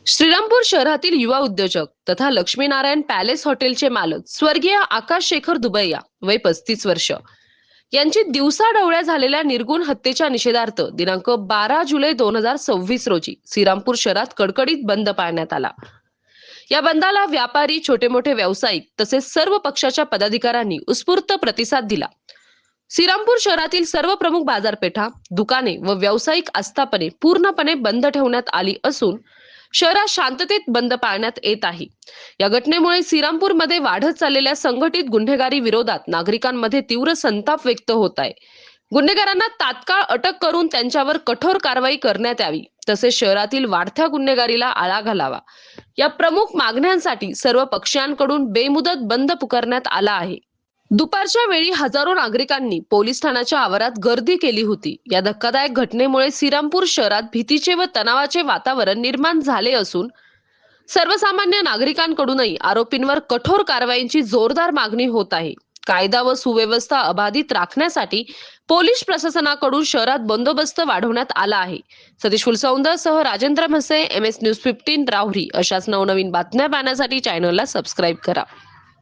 श्रीरामपूर शहरातील युवा उद्योजक तथा लक्ष्मीनारायण पॅलेस हॉटेलचे मालक स्वर्गीय आकाश शेखर दुबैया वय 35 वर्ष यांची दिवसाढवळ्या झालेल्या निर्गुण हत्येच्या निषेधार्थ दिनांक 12 जुलै 2026 रोजी श्रीरामपूर शहरात कडकडीत बंद पाळण्यात आला। या बंदाला व्यापारी, छोटे मोठे व्यावसायिक तसेच सर्व पक्षाच्या पदाधिकाऱ्यांनी उत्स्फूर्त प्रतिसाद दिला। श्रीरामपूर शहरातील सर्व प्रमुख बाजारपेठा, दुकाने व व्यावसायिक आस्थापने पूर्णपणे बंद ठेवण्यात आली असून शहरात शांततेत बंद पाळण्यात येत आहे। या घटनेमुळे श्रीरामपूरमध्ये वाढत चाललेल्या संघटित गुन्हेगारी विरोधात नागरिकांमध्ये तीव्र संताप व्यक्त होत आहे। गुन्हेगारांना तात्काळ अटक करून त्यांच्यावर कठोर कारवाई करण्यात यावी, तसेच शहरातील वाढत्या गुन्हेगारीला आळा घालावा, या प्रमुख मागण्यांसाठी सर्व पक्षांकडून बेमुदत बंद पुकारण्यात आला आहे। दुपारच्या वेळी हजारो नागरिकांनी पोलीस ठाण्याच्या आवारात गर्दी केली होती। या धक्कादायक घटनेमुळे श्रीरामपूर शहरात भीतीचे व तणावाचे वातावरण निर्माण झाले असून सर्वसामान्य नागरिकांकडूनही आरोपींवर कठोर कारवाईची जोरदार मागणी होत आहे। कायदा व सुव्यवस्था अबाधित राखण्यासाठी पोलीस प्रशासनाकडून शहरात बंदोबस्त वाढवण्यात आला आहे। सतीश फुलसौंदरसह राजेंद्र म्हसे, MS न्यूज 15 राहुरी अशाच नवनवीन बातम्या पाहण्यासाठी चॅनलला सबस्क्राईब करा।